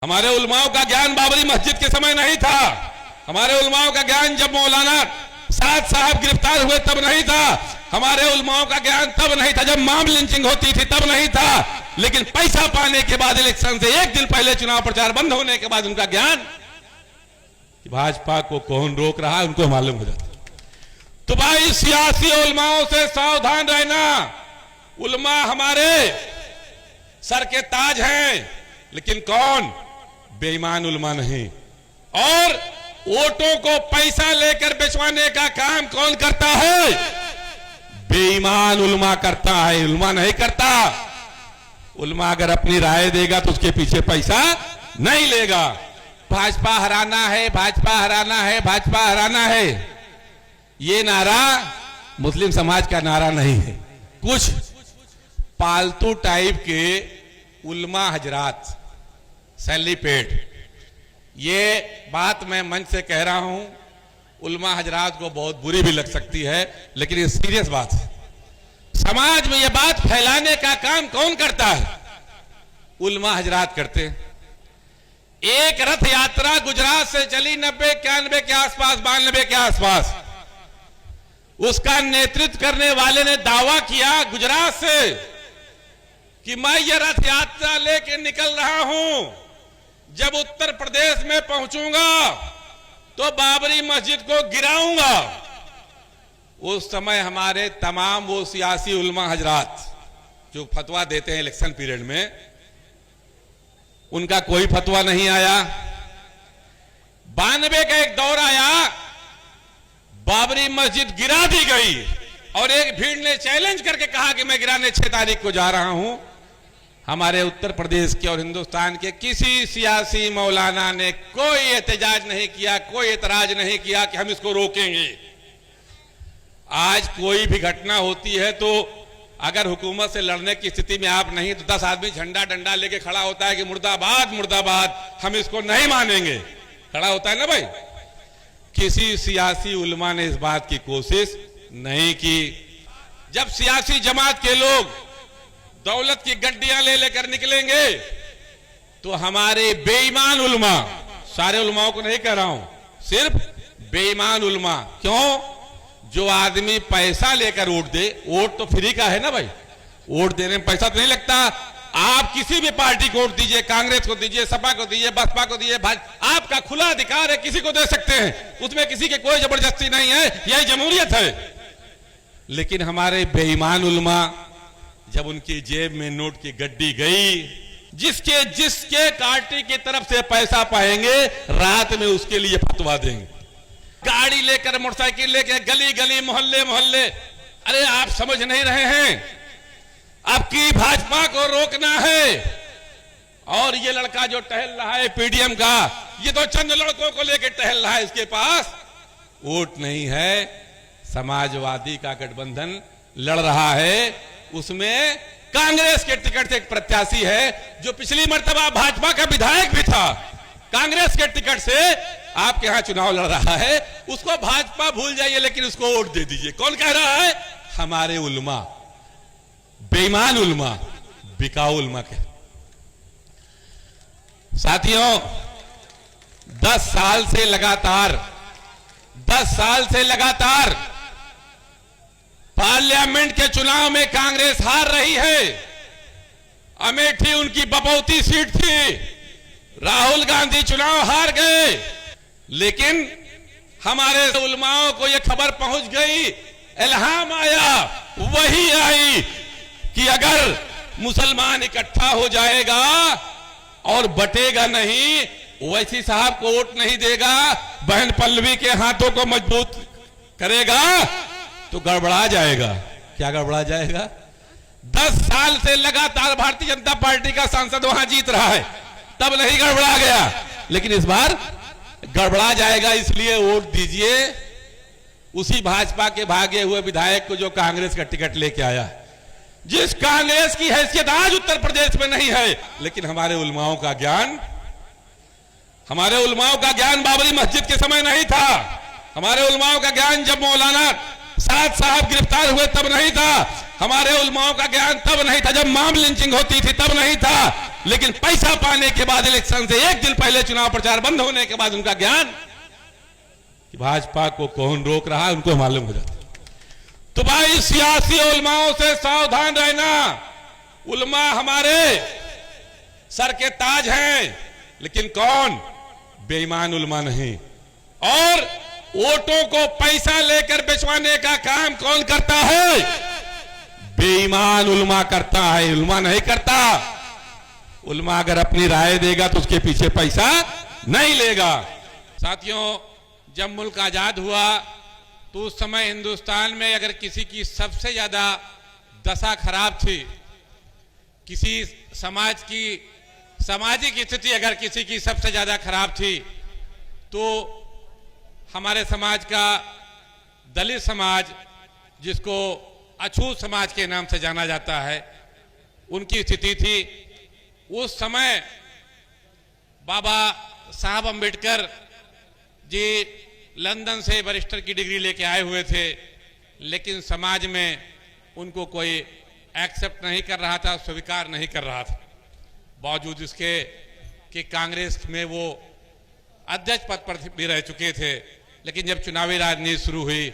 हमारे उलमाओं का ज्ञान बाबरी मस्जिद के समय नहीं था। हमारे उलमाओं का ज्ञान जब मौलाना साद साहब गिरफ्तार हुए तब नहीं था। हमारे उलमाओं का ज्ञान तब नहीं था जब मॉब लिंचिंग होती थी तब नहीं था। लेकिन पैसा पाने के बाद इलेक्शन से एक दिन पहले चुनाव प्रचार बंद होने के बाद उनका ज्ञान कि भाजपा को कौन रोक रहा है उनको मालूम हो जाता। तो भाई सियासी उलमाओं से सावधान रहना। उलमा हमारे सर के ताज हैं, लेकिन कौन? बेईमान उलमा नहीं। और वोटों को पैसा लेकर बेचवाने का काम कौन करता है? बेईमान उलमा करता है, उलमा नहीं करता। उलमा अगर अपनी राय देगा तो उसके पीछे पैसा नहीं लेगा। भाजपा हराना है, भाजपा हराना है, भाजपा हराना है, ये नारा मुस्लिम समाज का नारा नहीं है। कुछ पालतू टाइप के उलमा हजरात सैली पेट, ये बात मैं मंच से कह रहा हूं, उलमा हजरात को बहुत बुरी भी लग सकती है, लेकिन ये सीरियस बात है। समाज में ये बात फैलाने का काम कौन करता है? उलमा हजरात करते हैं। एक रथ यात्रा गुजरात से चली 90-91 के आसपास, 92 के आसपास। उसका नेतृत्व करने वाले ने दावा किया गुजरात से कि मैं ये रथ यात्रा लेके निकल रहा हूं, जब उत्तर प्रदेश में पहुंचूंगा तो बाबरी मस्जिद को गिराऊंगा। उस समय हमारे तमाम वो सियासी उलमा हजरात जो फतवा देते हैं इलेक्शन पीरियड में, उनका कोई फतवा नहीं आया। 92 का एक दौर आया, बाबरी मस्जिद गिरा दी गई और एक भीड़ ने चैलेंज करके कहा कि मैं गिराने 6 तारीख को जा रहा हूं। हमारे उत्तर प्रदेश के और हिंदुस्तान के किसी सियासी मौलाना ने कोई एहतजाज नहीं किया, कोई एतराज नहीं किया कि हम इसको रोकेंगे। आज कोई भी घटना होती है तो अगर हुकूमत से लड़ने की स्थिति में आप नहीं तो 10 आदमी झंडा डंडा लेके खड़ा होता है कि मुर्दाबाद मुर्दाबाद, हम इसको नहीं मानेंगे। खड़ा होता है ना भाई। किसी सियासी उलमा ने इस बात की कोशिश नहीं की। जब सियासी जमात के लोग दौलत की गड्डियां ले लेकर निकलेंगे तो हमारे बेईमान उलमा, सारे उलमाओं को नहीं कह रहा हूं, सिर्फ बेईमान उलमा, क्यों? जो आदमी पैसा लेकर वोट दे, वोट तो फ्री का है ना भाई, वोट देने में पैसा तो नहीं लगता। आप किसी भी पार्टी को वोट दीजिए, कांग्रेस को दीजिए, सपा को दीजिए, बसपा को दीजिए, आपका खुला अधिकार है, किसी को दे सकते हैं, उसमें किसी की कोई जबरदस्ती नहीं है, यही जमहूरियत है। लेकिन हमारे बेईमान उलमा, जब उनकी जेब में नोट की गड्डी गई, जिसके पार्टी की तरफ से पैसा पाएंगे रात में उसके लिए फतवा देंगे। गाड़ी लेकर, मोटरसाइकिल लेकर गली गली, मोहल्ले मोहल्ले। अरे आप समझ नहीं रहे हैं, आपकी भाजपा को रोकना है। और ये लड़का जो टहल रहा है पीडीएम का, ये तो चंद लड़कों को लेकर टहल रहा है, इसके पास वोट नहीं है। समाजवादी का गठबंधन लड़ रहा है, उसमें कांग्रेस के टिकट से एक प्रत्याशी है जो पिछली मर्तबा भाजपा का विधायक भी था, कांग्रेस के टिकट से आपके यहां चुनाव लड़ रहा है। उसको भाजपा भूल जाइए, लेकिन उसको वोट दे दीजिए। कौन कह रहा है? हमारे उलमा, बेईमान उलमा, बिकाऊ उलमा के साथियों। 10 साल से लगातार पार्लियामेंट के चुनाव में कांग्रेस हार रही है। अमेठी उनकी बपौती सीट थी, राहुल गांधी चुनाव हार गए। लेकिन हमारे उलमाओं को यह खबर पहुंच गई, इल्हाम आया, वही आई कि अगर मुसलमान इकट्ठा हो जाएगा और बटेगा नहीं, ओवैसी साहब को वोट नहीं देगा, बहन पल्लवी के हाथों को मजबूत करेगा तो गड़बड़ा जाएगा। क्या गड़बड़ा जाएगा? 10 साल से लगातार भारतीय जनता पार्टी का सांसद वहां जीत रहा है, तब नहीं गड़बड़ा गया, लेकिन इस बार गड़बड़ा जाएगा। इसलिए वोट दीजिए उसी भाजपा के भागे हुए विधायक को जो कांग्रेस का टिकट लेके आया, जिस कांग्रेस की हैसियत आज उत्तर प्रदेश में नहीं है। लेकिन हमारे उलमाओं का ज्ञान बाबरी मस्जिद के समय नहीं था। हमारे उलमाओं का ज्ञान जब मौलाना साद साहब गिरफ्तार हुए तब नहीं था। हमारे उलमाओं का ज्ञान तब नहीं था जब मॉब लिंचिंग होती थी तब नहीं था। लेकिन पैसा पाने के बाद इलेक्शन से एक दिन पहले चुनाव प्रचार बंद होने के बाद उनका ज्ञान कि भाजपा को कौन रोक रहा है उनको मालूम हो जाता। तो भाई सियासी उलमाओं से सावधान रहना। उलमा हमारे सर के ताज हैं, लेकिन कौन? बेईमान उलमा नहीं। और वोटों को पैसा लेकर बेचवाने का काम कौन करता है? बेईमान उलमा करता है, उलमा नहीं करता। उलमा अगर अपनी राय देगा तो उसके पीछे पैसा नहीं लेगा। साथियों, जब मुल्क आजाद हुआ तो उस समय हिंदुस्तान में अगर किसी की सबसे ज्यादा दशा खराब थी, किसी समाज की सामाजिक स्थिति अगर किसी की सबसे ज्यादा खराब थी, तो हमारे समाज का दलित समाज, जिसको अछूत समाज के नाम से जाना जाता है, उनकी स्थिति थी। उस समय बाबा साहब अंबेडकर जी लंदन से बैरिस्टर की डिग्री लेके आए हुए थे, लेकिन समाज में उनको कोई एक्सेप्ट नहीं कर रहा था, स्वीकार नहीं कर रहा था। बावजूद इसके कि कांग्रेस में वो अध्यक्ष पद पर भी रह चुके थे, लेकिन जब चुनावी राजनीति शुरू हुई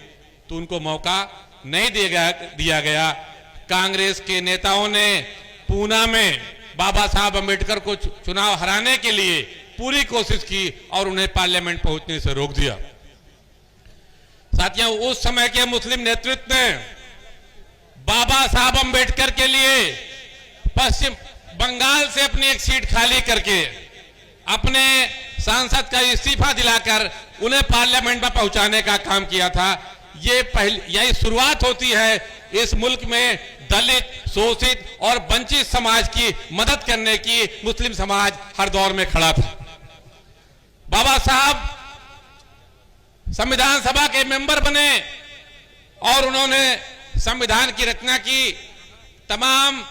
तो उनको मौका नहीं दिया गया। कांग्रेस के नेताओं ने पूना में बाबा साहब अंबेडकर को चुनाव हराने के लिए पूरी कोशिश की और उन्हें पार्लियामेंट पहुंचने से रोक दिया। साथियों, उस समय के मुस्लिम नेतृत्व ने बाबा साहब अंबेडकर के लिए पश्चिम बंगाल से अपनी एक सीट खाली करके अपने सांसद का इस्तीफा दिलाकर उन्हें पार्लियामेंट में पहुंचाने का काम किया था। यही शुरुआत होती है इस मुल्क में दलित, शोषित और वंचित समाज की मदद करने की। मुस्लिम समाज हर दौर में खड़ा था। बाबा साहब संविधान सभा के मेंबर बने और उन्होंने संविधान की रचना की। तमाम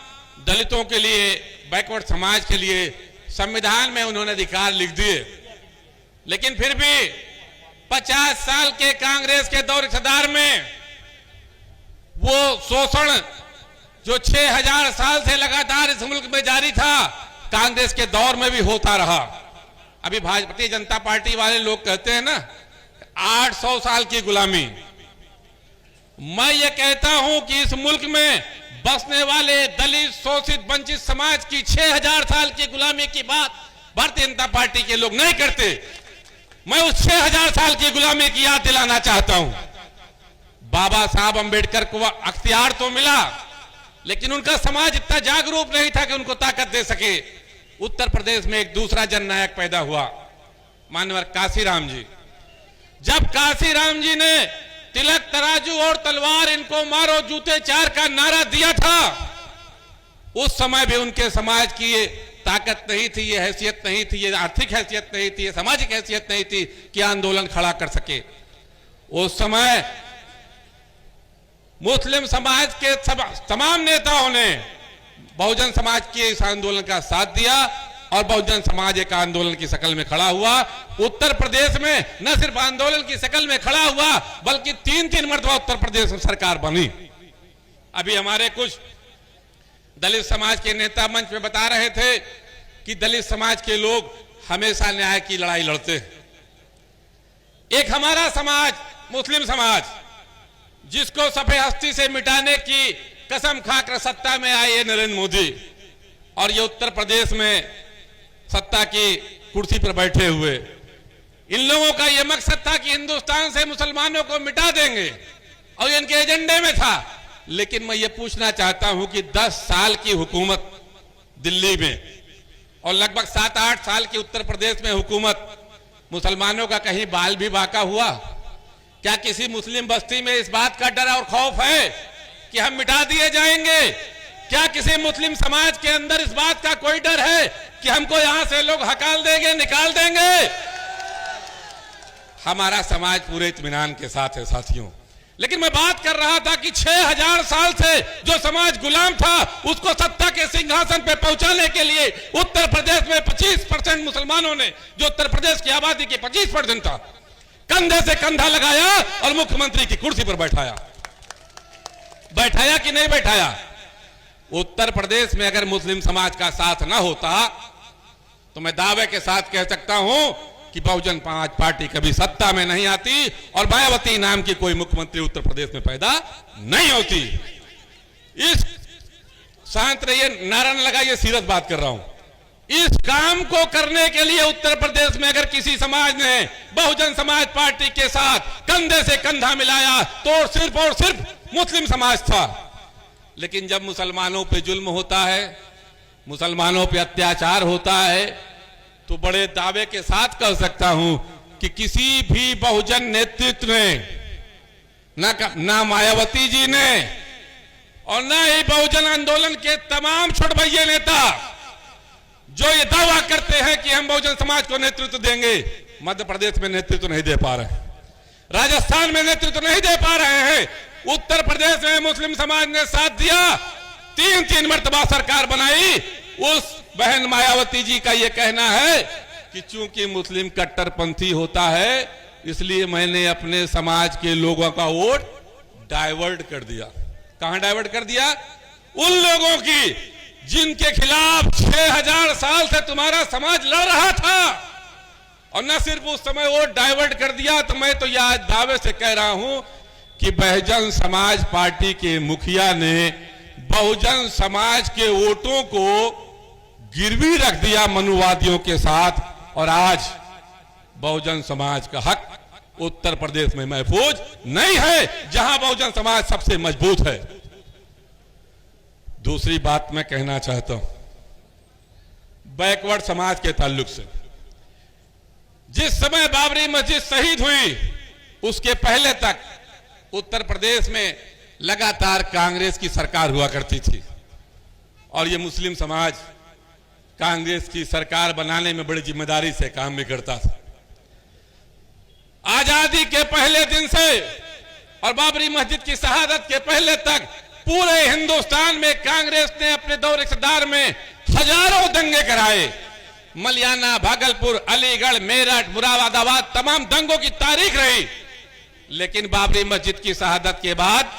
दलितों के लिए, बैकवर्ड समाज के लिए संविधान में उन्होंने अधिकार लिख दिए। लेकिन फिर भी 50 साल के कांग्रेस के दौर इक़्तिदार में वो शोषण जो 6000 साल से लगातार इस मुल्क में जारी था, कांग्रेस के दौर में भी होता रहा। अभी भारतीय जनता पार्टी वाले लोग कहते हैं ना 800 साल की गुलामी। मैं ये कहता हूं कि इस मुल्क में बसने वाले दलित, शोषित, वंचित समाज की 6000 साल की गुलामी की बात भारतीय जनता पार्टी के लोग नहीं करते। मैं उस 6000 साल की गुलामी की याद दिलाना चाहता हूं। बाबा साहब अंबेडकर को अख्तियार तो मिला, लेकिन उनका समाज इतना जागरूक नहीं था कि उनको ताकत दे सके। उत्तर प्रदेश में एक दूसरा जननायक पैदा हुआ, मानवर काशीराम जी। जब काशीराम जी ने तिलक, तराजू और तलवार इनको मारो, जूते चार का नारा दिया था, उस समय भी उनके समाज की ये ताकत नहीं थी, ये हैसियत नहीं थी, ये आर्थिक हैसियत नहीं थी, ये सामाजिक हैसियत नहीं थी कि आंदोलन खड़ा कर सके। उस समय मुस्लिम समाज के तमाम नेताओं ने बहुजन समाज के इस आंदोलन का साथ दिया और बहुजन समाज एक आंदोलन की शक्ल में खड़ा हुआ। उत्तर प्रदेश में न सिर्फ आंदोलन की शक्ल में खड़ा हुआ, बल्कि 3-3 मरतबा उत्तर प्रदेश में सरकार बनी। अभी हमारे कुछ दलित समाज के नेता मंच में बता रहे थे कि दलित समाज के लोग हमेशा न्याय की लड़ाई लड़ते हैं। एक हमारा समाज, मुस्लिम समाज, जिसको सफेद हस्ती से मिटाने की कसम खाकर सत्ता में आए नरेंद्र मोदी, और ये उत्तर प्रदेश में सत्ता की कुर्सी पर बैठे हुए, इन लोगों का यह मकसद था कि हिंदुस्तान से मुसलमानों को मिटा देंगे, और इनके एजेंडे में था। लेकिन मैं ये पूछना चाहता हूं कि 10 साल की हुकूमत दिल्ली में और लगभग 7-8 साल की उत्तर प्रदेश में हुकूमत, मुसलमानों का कहीं बाल भी बाका हुआ? क्या किसी मुस्लिम बस्ती में इस बात का डर और खौफ है कि हम मिटा दिए जाएंगे? क्या किसी मुस्लिम समाज के अंदर इस बात का कोई डर है कि हमको यहां से लोग हकाल देंगे, निकाल देंगे? हमारा समाज पूरे इत्मीनान के साथ है साथियों। लेकिन मैं बात कर रहा था कि 6000 साल से जो समाज गुलाम था, उसको सत्ता के सिंहासन पे पहुंचाने के लिए उत्तर प्रदेश में 25% मुसलमानों ने, जो उत्तर प्रदेश की आबादी की 25% था, कंधे से कंधा लगाया और मुख्यमंत्री की कुर्सी पर बैठाया। बैठाया कि नहीं बैठाया? उत्तर प्रदेश में अगर मुस्लिम समाज का साथ ना होता तो मैं दावे के साथ कह सकता हूं कि बहुजन समाज पार्टी कभी सत्ता में नहीं आती और मायावती नाम की कोई मुख्यमंत्री उत्तर प्रदेश में पैदा नहीं होती। इस शांत रहिए, नारा न लगाइए, सीरियस बात कर रहा हूं। इस काम को करने के लिए उत्तर प्रदेश में अगर किसी समाज ने बहुजन समाज पार्टी के साथ कंधे से कंधा मिलाया तो सिर्फ और सिर्फ मुस्लिम समाज था। लेकिन जब मुसलमानों पे जुल्म होता है, मुसलमानों पे अत्याचार होता है, तो बड़े दावे के साथ कह सकता हूं कि किसी भी बहुजन नेतृत्व ने, ना मायावती जी ने और ना ही बहुजन आंदोलन के तमाम छुटभैये नेता जो ये दावा करते हैं कि हम बहुजन समाज को नेतृत्व देंगे, मध्य प्रदेश में नेतृत्व नहीं दे पा रहे, राजस्थान में नेतृत्व नहीं दे पा रहे हैं। उत्तर प्रदेश में मुस्लिम समाज ने साथ दिया, 3-3 मर्तबा सरकार बनाई। उस बहन मायावती जी का यह कहना है कि चूंकि मुस्लिम कट्टरपंथी होता है इसलिए मैंने अपने समाज के लोगों का वोट डाइवर्ट कर दिया। कहां डाइवर्ट कर दिया? उन लोगों की जिनके खिलाफ 6000 साल से तुम्हारा समाज लड़ रहा था। और न सिर्फ उस समय वोट डाइवर्ट कर दिया, तो मैं तो यह दावे से कह रहा हूं कि बहुजन समाज पार्टी के मुखिया ने बहुजन समाज के वोटों को गिरवी रख दिया मनुवादियों के साथ, और आज बहुजन समाज का हक उत्तर प्रदेश में महफूज नहीं है, जहां बहुजन समाज सबसे मजबूत है। दूसरी बात मैं कहना चाहता हूं बैकवर्ड समाज के ताल्लुक से। जिस समय बाबरी मस्जिद शहीद हुई उसके पहले तक उत्तर प्रदेश में लगातार कांग्रेस की सरकार हुआ करती थी और यह मुस्लिम समाज कांग्रेस की सरकार बनाने में बड़ी जिम्मेदारी से काम भी करता था। आजादी के पहले दिन से और बाबरी मस्जिद की शहादत के पहले तक पूरे हिंदुस्तान में कांग्रेस ने अपने दौर इक़्तिदार में हजारों दंगे कराए। मलियाना, भागलपुर, अलीगढ़, मेरठ, मुरादाबाद तमाम दंगों की तारीख रही। लेकिन बाबरी मस्जिद की शहादत के बाद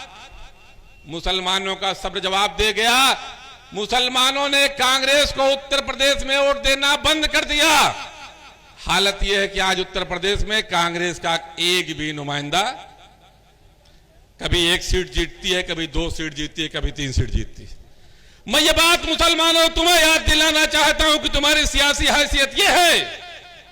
मुसलमानों का सब्र जवाब दे गया। मुसलमानों ने कांग्रेस को उत्तर प्रदेश में वोट देना बंद कर दिया। हालत यह है कि आज उत्तर प्रदेश में कांग्रेस का एक भी नुमाइंदा, कभी 1 सीट जीतती है, कभी 2 सीट जीतती है, कभी 3 सीट जीतती है। मैं ये बात मुसलमानों तुम्हें याद दिलाना चाहता हूं कि तुम्हारी सियासी हैसियत यह है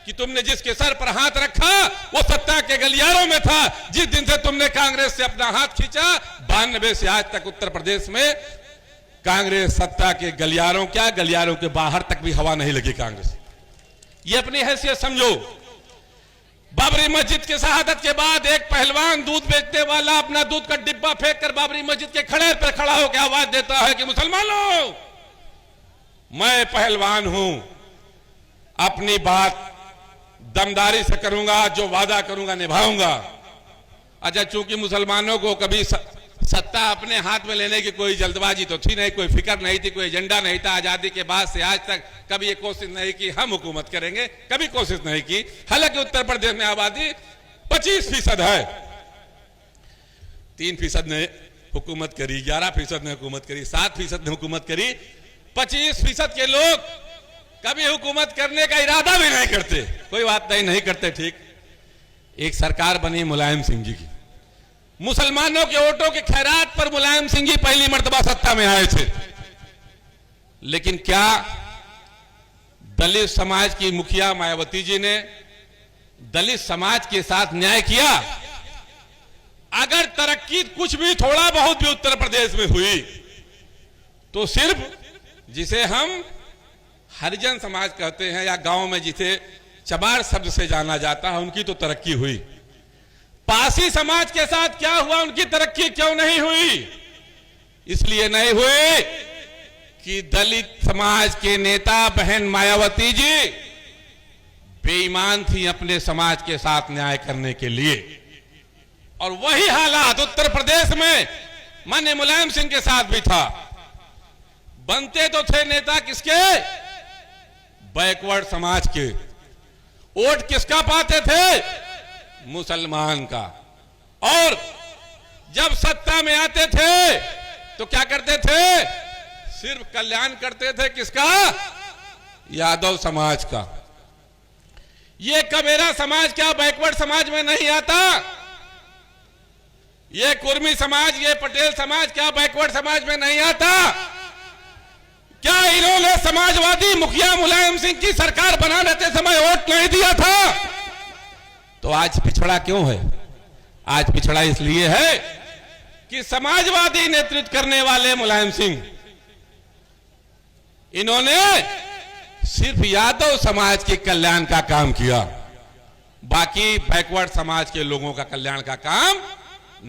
कि तुमने जिसके सर पर हाथ रखा वो सत्ता के गलियारों में था। जिस दिन से तुमने कांग्रेस से अपना हाथ खींचा 92 से आज तक उत्तर प्रदेश में कांग्रेस सत्ता के गलियारों, क्या गलियारों के बाहर तक भी हवा नहीं लगी कांग्रेस। ये अपनी हैसियत समझो। बाबरी मस्जिद की शहादत के बाद एक पहलवान दूध बेचने वाला अपना दूध का डिब्बा फेंक कर बाबरी मस्जिद के खड़े पर खड़ा होकर आवाज देता है कि मुसलमानों, मैं पहलवान हूं, अपनी बात दमदारी से करूंगा, जो वादा करूंगा निभाऊंगा। अच्छा, चूंकि मुसलमानों को कभी सत्ता अपने हाथ में लेने की कोई जल्दबाजी तो थी नहीं, कोई फिक्र नहीं थी, कोई एजेंडा नहीं था। आजादी के बाद से आज तक कभी ये कोशिश नहीं की हम हुकूमत करेंगे, कभी कोशिश नहीं की। हालांकि उत्तर प्रदेश में आबादी 25% है, 3% ने हुकूमत करी, 11% ने हुकूमत करी, 7% ने हुकूमत करी। 25% के लोग कभी हुकूमत करने का इरादा भी नहीं करते। कोई बात नहीं करते, ठीक। एक सरकार बनी मुलायम सिंह जी की, मुसलमानों के वोटों के खैरात पर मुलायम सिंह जी पहली मर्तबा सत्ता में आए थे। लेकिन क्या दलित समाज की मुखिया मायावती जी ने दलित समाज के साथ न्याय किया? अगर तरक्की कुछ भी थोड़ा बहुत भी उत्तर प्रदेश में हुई तो सिर्फ जिसे हम हरिजन समाज कहते हैं या गांव में जिसे चमार शब्द से जाना जाता है, उनकी तो तरक्की हुई। पासी समाज के साथ क्या हुआ, उनकी तरक्की क्यों नहीं हुई? इसलिए नहीं हुई कि दलित समाज के नेता बहन मायावती जी बेईमान थी अपने समाज के साथ न्याय करने के लिए। और वही हालात उत्तर प्रदेश में माननीय मुलायम सिंह के साथ भी था। बनते तो थे नेता किसके? बैकवर्ड समाज के। वोट किसका पाते थे? मुसलमान का। और जब सत्ता में आते थे तो क्या करते थे? सिर्फ कल्याण करते थे किसका? यादव समाज का। ये कबेरा समाज क्या बैकवर्ड समाज में नहीं आता? ये कुर्मी समाज, ये पटेल समाज क्या बैकवर्ड समाज में नहीं आता? क्या इन्होंने समाजवादी मुखिया मुलायम सिंह की सरकार बनाने के समय वोट नहीं दिया था? तो आज पिछड़ा क्यों है? आज पिछड़ा इसलिए है कि समाजवादी नेतृत्व करने वाले मुलायम सिंह, इन्होंने सिर्फ यादव समाज के कल्याण का काम किया, बाकी बैकवर्ड समाज के लोगों का कल्याण का काम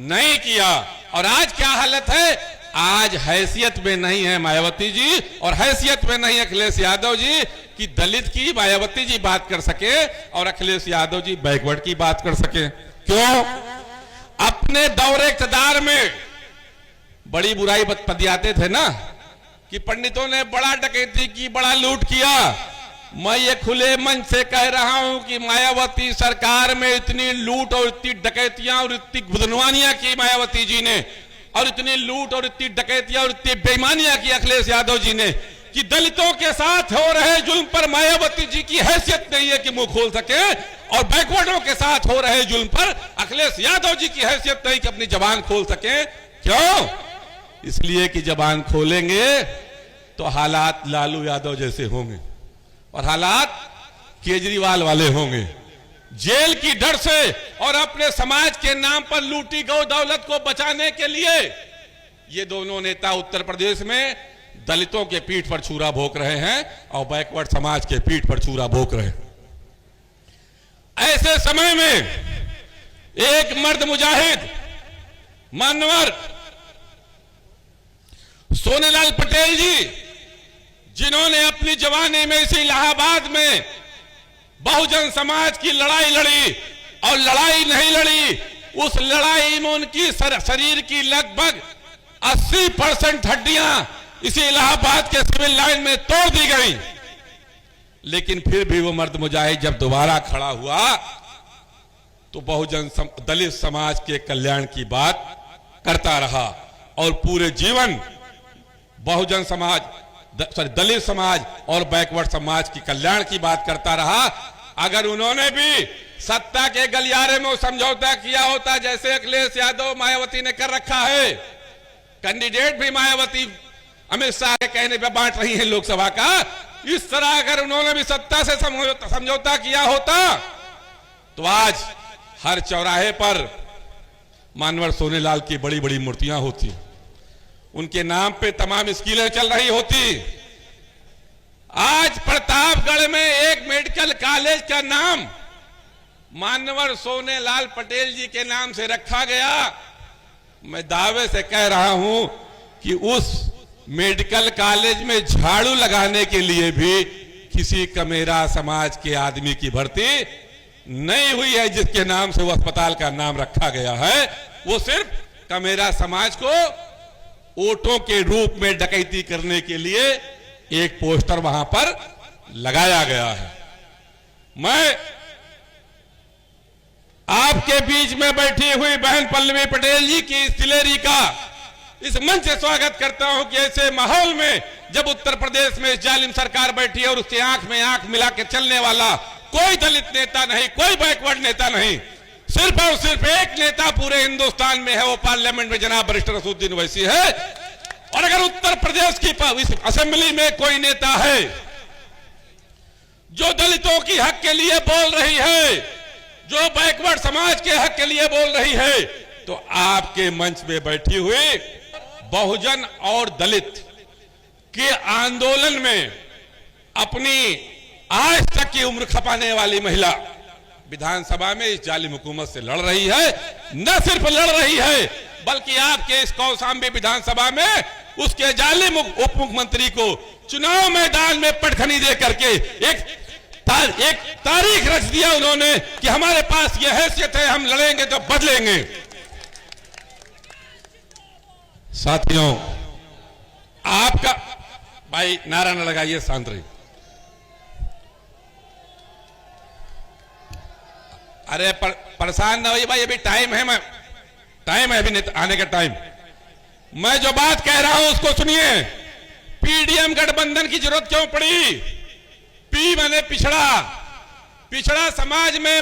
नहीं किया। और आज क्या हालत है? आज हैसियत में नहीं है मायावती जी और हैसियत में नहीं अखिलेश यादव जी कि दलित की मायावती जी बात कर सके और अखिलेश यादव जी बैकवर्ड की बात कर सके। क्यों? अपने दौरे इक़्तिदार में बड़ी बुराई पदियाते थे ना कि पंडितों ने बड़ा डकैती की, बड़ा लूट किया। मैं ये खुले मन से कह रहा हूं कि मायावती सरकार में इतनी लूट और इतनी डकैतियां और इतनी बदनवानियां की मायावती जी ने, और इतनी लूट और इतनी डकैतियां और इतनी बेईमानियां की अखिलेश यादव जी ने कि दलितों के साथ हो रहे जुल्म पर मायावती जी की हैसियत नहीं है कि मुंह खोल सके, और बैकवर्डों के साथ हो रहे जुल्म पर अखिलेश यादव जी की हैसियत नहीं कि अपनी जबान खोल सके। क्यों? इसलिए कि जबान खोलेंगे तो हालात लालू यादव जैसे होंगे और हालात केजरीवाल वाले होंगे। जेल की डर से और अपने समाज के नाम पर लूटी गौ दौलत को बचाने के लिए ये दोनों नेता उत्तर प्रदेश में दलितों के पीठ पर छुरा भोंक रहे हैं और बैकवर्ड समाज के पीठ पर छुरा भोंक रहे हैं। ऐसे समय में एक मर्द मुजाहिद मानवर सोनेलाल पटेल जी, जिन्होंने अपनी जवानी में इसी इलाहाबाद में बहुजन समाज की लड़ाई लड़ी और लड़ाई नहीं लड़ी, उस लड़ाई में उनकी शरीर की लगभग 80% हड्डियां इसी इलाहाबाद के सिविल लाइन में तोड़ दी गई। लेकिन फिर भी वो मर्द मुजाहिद जब दोबारा खड़ा हुआ तो बहुजन दलित समाज के कल्याण की बात करता रहा और पूरे जीवन बहुजन समाज, दलित समाज और बैकवर्ड समाज की कल्याण की बात करता रहा। अगर उन्होंने भी सत्ता के गलियारे में समझौता किया होता जैसे अखिलेश यादव मायावती ने कर रखा है, कैंडिडेट भी मायावती अमित शाह के कहने पर बांट रही है लोकसभा का, इस तरह अगर उन्होंने भी सत्ता से समझौता किया होता तो आज हर चौराहे पर मानवर सोनेलाल की बड़ी बड़ी मूर्तियां होती, उनके नाम पे तमाम स्कीमें चल रही होती। आज प्रतापगढ़ में एक मेडिकल कॉलेज का नाम मानवर सोनेलाल पटेल जी के नाम से रखा गया। मैं दावे से कह रहा हूं कि उस मेडिकल कॉलेज में झाड़ू लगाने के लिए भी किसी कमेरा समाज के आदमी की भर्ती नहीं हुई है जिसके नाम से वो अस्पताल का नाम रखा गया है। वो सिर्फ कमेरा समाज को वोटों के रूप में डकैती करने के लिए एक पोस्टर वहां पर लगाया गया है। मैं आपके बीच में बैठी हुई बहन पल्लवी पटेल जी की इस दिलेरी का इस मंच से स्वागत करता हूं कि ऐसे माहौल में जब उत्तर प्रदेश में जालिम सरकार बैठी है और उसके आंख में आंख मिला के चलने वाला कोई दलित नेता नहीं, कोई बैकवर्ड नेता नहीं, सिर्फ और सिर्फ एक नेता पूरे हिंदुस्तान में है, वो पार्लियामेंट में जनाब बैरिस्टर असदुद्दीन ओवैसी है। और अगर उत्तर प्रदेश की असेंबली में कोई नेता है जो दलितों की हक के लिए बोल रही है, जो बैकवर्ड समाज के हक के लिए बोल रही है, तो आपके मंच में बैठी हुई बहुजन और दलित के आंदोलन में अपनी आज तक की उम्र खपाने वाली महिला विधानसभा में इस जालिम हुकूमत से लड़ रही है। न सिर्फ लड़ रही है बल्कि आपके इस कौशाम्बी विधानसभा में उसके जालिम उप मुख्यमंत्री को चुनाव मैदान में पटखनी दे करके एक तारीख रच दिया उन्होंने कि हमारे पास यह हैसियत है, हम लड़ेंगे तो बदलेंगे। साथियों, आपका भाई नारा न लगाइए, शांत रहिए। अरे परेशान ना होइए भाई, अभी टाइम है, टाइम है अभी आने का टाइम। मैं जो बात कह रहा हूं उसको सुनिए। पीडीएम गठबंधन की जरूरत क्यों पड़ी? पी माने पिछड़ा। पिछड़ा समाज में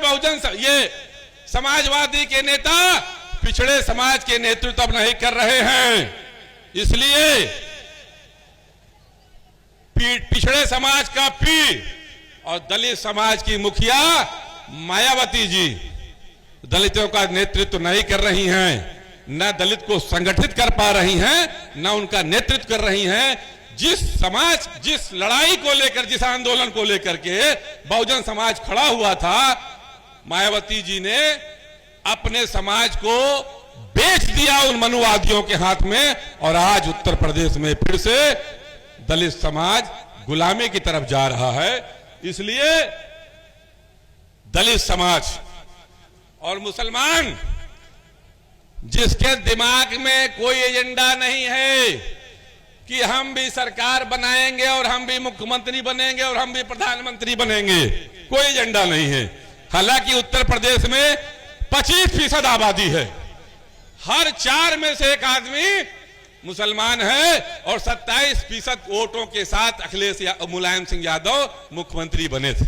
ये समाजवादी के नेता पिछड़े समाज के नेतृत्व अब नहीं कर रहे हैं, इसलिए पिछड़े समाज का पी और दलित समाज की मुखिया मायावती जी दलितों का नेतृत्व नहीं कर रही हैं, न दलित को संगठित कर पा रही हैं, न उनका नेतृत्व कर रही हैं। जिस लड़ाई को लेकर, जिस आंदोलन को लेकर के बहुजन समाज खड़ा हुआ था, मायावती जी ने अपने समाज को बेच दिया उन मनुवादियों के हाथ में, और आज उत्तर प्रदेश में फिर से दलित समाज गुलामी की तरफ जा रहा है। इसलिए दलित समाज और मुसलमान जिसके दिमाग में कोई एजेंडा नहीं है कि हम भी सरकार बनाएंगे और हम भी मुख्यमंत्री बनेंगे और हम भी प्रधानमंत्री बनेंगे, कोई एजेंडा नहीं है। हालांकि उत्तर प्रदेश में 25% आबादी है, हर 4 में से एक आदमी मुसलमान है, और 27% वोटों के साथ अखिलेश मुलायम सिंह यादव मुख्यमंत्री बने थे।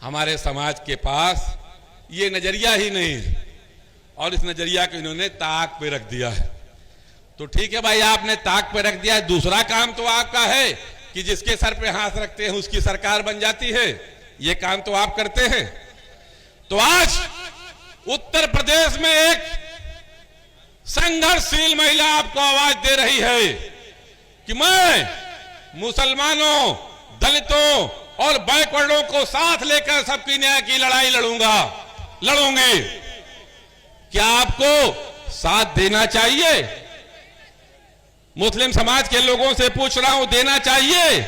हमारे समाज के पास ये नजरिया ही नहीं है, और इस नजरिया को इन्होंने ताक पे रख दिया है। तो ठीक है भाई, आपने ताक पे रख दिया है, दूसरा काम तो आपका है कि जिसके सर पे हाथ रखते हैं उसकी सरकार बन जाती है, ये काम तो आप करते हैं। तो आज उत्तर प्रदेश में एक संघर्षशील महिला आपको आवाज दे रही है कि मैं मुसलमानों, दलितों और बैकवर्डों को साथ लेकर सबकी न्याय की लड़ाई लड़ूंगी। क्या आपको साथ देना चाहिए? मुस्लिम समाज के लोगों से पूछ रहा हूं, देना चाहिए?